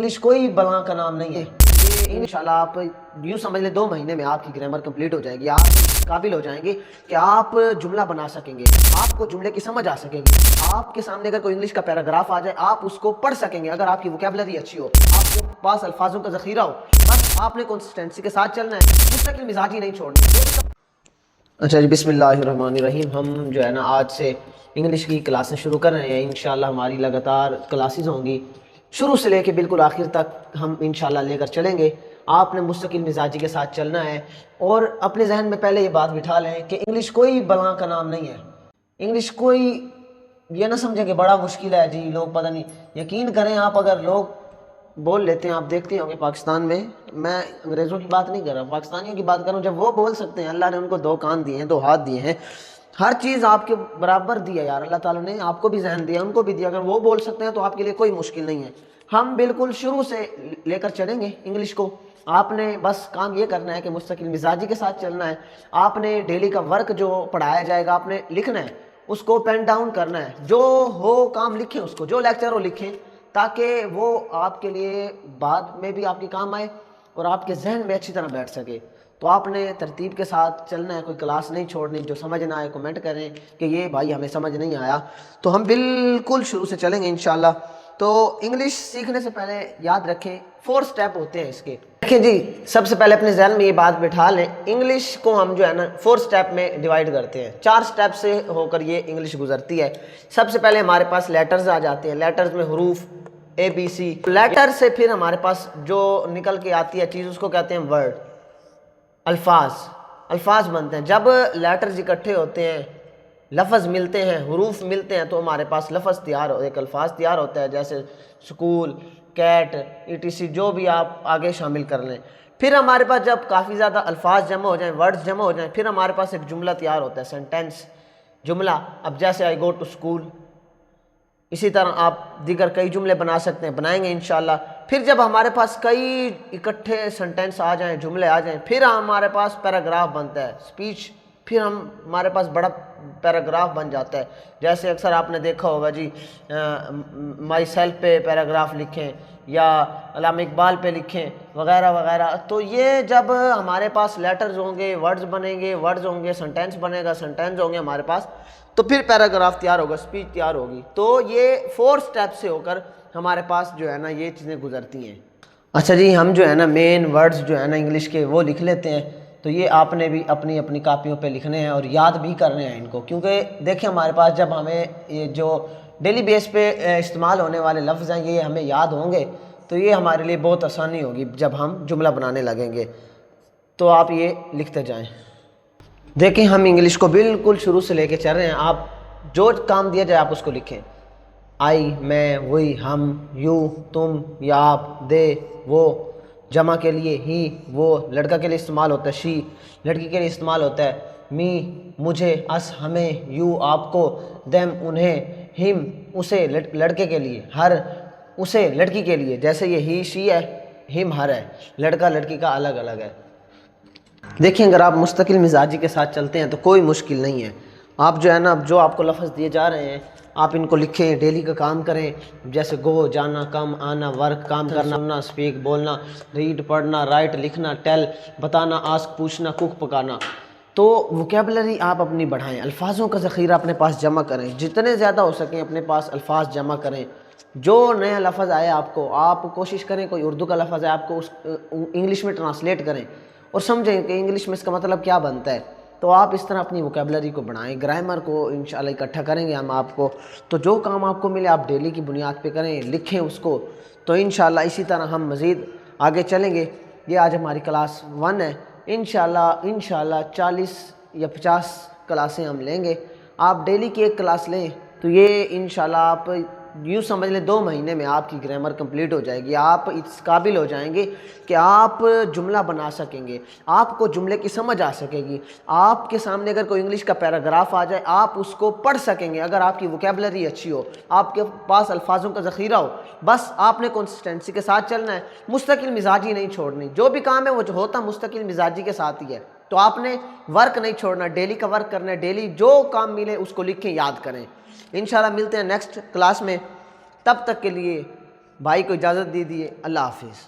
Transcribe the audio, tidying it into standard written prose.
English کوئی بلا کا نام نہیں ہے۔ یہ انشاءاللہ آپ یوں سمجھ لیں 2 مہینے میں آپ کی گرامر کمپلیٹ ہو جائے گی، آپ قابل ہو جائیں گے کہ آپ جملہ بنا سکیں گے، آپ کو جملے کی سمجھ آ سکے گی، آپ کے سامنے اگر کوئی انگلش کا پیراگراف آ جائے آپ اس کو پڑھ سکیں گے اگر آپ کی ووکیبلری اچھی ہو، آپ کے پاس الفاظوں کا ذخیرہ ہو۔ بس آپ نے کنسسٹنسی کے ساتھ چلنا ہے، مستقل مزاجی نہیں چھوڑنی۔ اچھا جی، بسم اللہ الرحمن الرحیم۔ ہم جو ہے نا آج سے انگلش کی کلاسیں شروع کر رہے ہیں۔ انشاءاللہ ہماری لگاتار کلاسز ہوں گی، شروع سے لے کے بالکل آخر تک ہم انشاءاللہ لے کر چلیں گے۔ آپ نے مستقل مزاجی کے ساتھ چلنا ہے اور اپنے ذہن میں پہلے یہ بات بٹھا لیں کہ انگلش کوئی بلا کا نام نہیں ہے۔ انگلش کوئی یہ نہ سمجھیں کہ بڑا مشکل ہے جی، لوگ پتہ نہیں۔ یقین کریں آپ اگر لوگ بول لیتے ہیں، آپ دیکھتے ہوں گے پاکستان میں انگریزوں کی بات نہیں کر رہا، پاکستانیوں کی بات کر رہا ہوں، جب وہ بول سکتے ہیں، اللہ نے ان کو 2 کان دیے ہیں، 2 ہاتھ دیے ہیں، ہر چیز آپ کے برابر دی ہے یار، اللہ تعالیٰ نے آپ کو بھی ذہن دیا، ان کو بھی دیا، اگر وہ بول سکتے ہیں تو آپ کے لیے کوئی مشکل نہیں ہے۔ ہم بالکل شروع سے لے کر چلیں گے انگلش کو۔ آپ نے بس کام یہ کرنا ہے کہ مستقل مزاجی کے ساتھ چلنا ہے۔ آپ نے ڈیلی کا ورک جو پڑھایا جائے گا آپ نے لکھنا ہے، اس کو پین ڈاؤن کرنا ہے، جو ہو کام لکھیں، اس کو جو لیکچر ہو لکھیں، تاکہ وہ آپ کے لیے بعد میں بھی آپ کے کام آئے اور آپ کے ذہن میں اچھی طرح بیٹھ سکے۔ تو آپ نے ترتیب کے ساتھ چلنا ہے، کوئی کلاس نہیں چھوڑنی۔ جو سمجھ نہ آئے کمنٹ کریں کہ یہ بھائی ہمیں سمجھ نہیں آیا، تو ہم بالکل شروع سے چلیں گے انشاءاللہ۔ تو انگلش سیکھنے سے پہلے یاد رکھیں 4 سٹیپ ہوتے ہیں اس کے۔ دیکھیں جی، سب سے پہلے اپنے ذہن میں یہ بات بٹھا لیں، انگلش کو ہم جو ہے نا 4 سٹیپ میں ڈیوائیڈ کرتے ہیں۔ 4 سٹیپ سے ہو کر یہ انگلش گزرتی ہے۔ سب سے پہلے ہمارے پاس لیٹرز آ جاتے ہیں، لیٹرز میں حروف ABC، لیٹر سے پھر ہمارے پاس جو نکل کے آتی ہے چیز اس کو کہتے ہیں ورڈ، الفاظ بنتے ہیں۔ جب لیٹرز اکٹھے ہوتے ہیں، لفظ ملتے ہیں، حروف ملتے ہیں، تو ہمارے پاس لفظ تیار ہو، ایک الفاظ تیار ہوتا ہے، جیسے سکول، کیٹ، ETC، جو بھی آپ آگے شامل کر لیں۔ پھر ہمارے پاس جب کافی زیادہ الفاظ جمع ہو جائیں، ورڈز جمع ہو جائیں، پھر ہمارے پاس ایک جملہ تیار ہوتا ہے، سینٹینس، جملہ۔ اب جیسے I go to school، اسی طرح آپ دیگر کئی جملے بنا سکتے ہیں، بنائیں گے انشاءاللہ۔ پھر جب ہمارے پاس کئی اکٹھے سنٹینس آ جائیں، جملے آ جائیں، پھر ہمارے پاس پیراگراف بنتا ہے، سپیچ، پھر ہمارے پاس بڑا پیراگراف بن جاتا ہے۔ جیسے اکثر آپ نے دیکھا ہوگا جی، مائی سیلف پہ پیراگراف لکھیں یا علامہ اقبال پہ لکھیں وغیرہ وغیرہ۔ تو یہ جب ہمارے پاس لیٹرز ہوں گے، ورڈز بنیں گے، ورڈز ہوں گے، سنٹینس بنے گا، سنٹینس ہوں گے ہمارے پاس، تو پھر پیراگراف تیار ہوگا، سپیچ تیار ہوگی۔ تو یہ 4 سٹیپ سے ہو کر ہمارے پاس جو ہے نا یہ چیزیں گزرتی ہیں۔ اچھا جی، ہم جو ہے نا مین ورڈز جو ہے نا انگلش کے وہ لکھ لیتے ہیں۔ تو یہ آپ نے بھی اپنی اپنی کاپیوں پہ لکھنے ہیں اور یاد بھی کرنے ہیں ان کو، کیونکہ دیکھیں ہمارے پاس جب ہمیں یہ جو ڈیلی بیس پہ استعمال ہونے والے لفظ ہیں یہ ہمیں یاد ہوں گے تو یہ ہمارے لیے بہت آسانی ہوگی جب ہم جملہ بنانے لگیں گے۔ تو آپ یہ لکھتے جائیں۔ دیکھیں ہم انگلش کو بالکل شروع سے لے کے چل رہے ہیں، آپ جو کام دیا جائے آپ اس کو لکھیں۔ آئی، میں، وہی، ہم، یو، تم یا آپ، دے، وہ، جمع کے لیے ہی، وہ، لڑکا کے لیے استعمال ہوتا ہے شی، لڑکی کے لیے استعمال ہوتا ہے می، مجھے، اس، ہمیں، یو، آپ کو، دیم، انہیں، ہم، اسے، لڑکے کے لیے، ہر، اسے، لڑکی کے لیے، جیسے یہ ہی شی ہے، ہم ہر ہے، لڑکا لڑکی کا الگ الگ ہے۔ دیکھیں اگر آپ مستقل مزاجی کے ساتھ چلتے ہیں تو کوئی مشکل نہیں ہے۔ آپ جو ہے نا جو آپ کو لفظ دیے جا رہے ہیں آپ ان کو لکھیں، ڈیلی کا کام کریں، جیسے گو جانا، کم آنا، ورک کام کرنا، سننا، سپیک بولنا، ریڈ پڑھنا، رائٹ لکھنا، ٹیل بتانا، آسک پوچھنا، کوک پکانا۔ تو ووکیبلری آپ اپنی بڑھائیں، الفاظوں کا ذخیرہ اپنے پاس جمع کریں، جتنے زیادہ ہو سکیں اپنے پاس الفاظ جمع کریں۔ جو نیا لفظ آئے آپ کو، آپ کوشش کریں کوئی اردو کا لفظ ہے آپ کو اس انگلش میں ٹرانسلیٹ کریں اور سمجھیں کہ انگلش میں اس کا مطلب کیا بنتا ہے۔ تو آپ اس طرح اپنی ووکیبلری کو بڑھائیں، گرامر کو انشاءاللہ اکٹھا کریں گے ہم آپ کو۔ تو جو کام آپ کو ملے آپ ڈیلی کی بنیاد پہ کریں، لکھیں اس کو، تو انشاءاللہ اسی طرح ہم مزید آگے چلیں گے۔ یہ آج ہماری کلاس 1 ہے، انشاءاللہ 40 یا 50 کلاسیں ہم لیں گے۔ آپ ڈیلی کی 1 کلاس لیں تو یہ انشاءاللہ آپ یوں سمجھ لیں 2 مہینے میں آپ کی گرامر کمپلیٹ ہو جائے گی، آپ اس قابل ہو جائیں گے کہ آپ جملہ بنا سکیں گے، آپ کو جملے کی سمجھ آ سکے گی، آپ کے سامنے اگر کوئی انگلش کا پیراگراف آ جائے آپ اس کو پڑھ سکیں گے اگر آپ کی ووکیبلری اچھی ہو، آپ کے پاس الفاظوں کا ذخیرہ ہو۔ بس آپ نے کنسسٹنسی کے ساتھ چلنا ہے، مستقل مزاجی نہیں چھوڑنی، جو بھی کام ہے وہ جو ہوتا مستقل مزاجی کے ساتھ ہی ہے۔ تو آپ نے ورک نہیں چھوڑنا، ڈیلی کا ورک کرنا ہے، ڈیلی جو کام ملے اس کو لکھیں، یاد کریں۔ انشاءاللہ ملتے ہیں نیکسٹ کلاس میں، تب تک کے لیے بھائی کو اجازت دیجیے، اللہ حافظ۔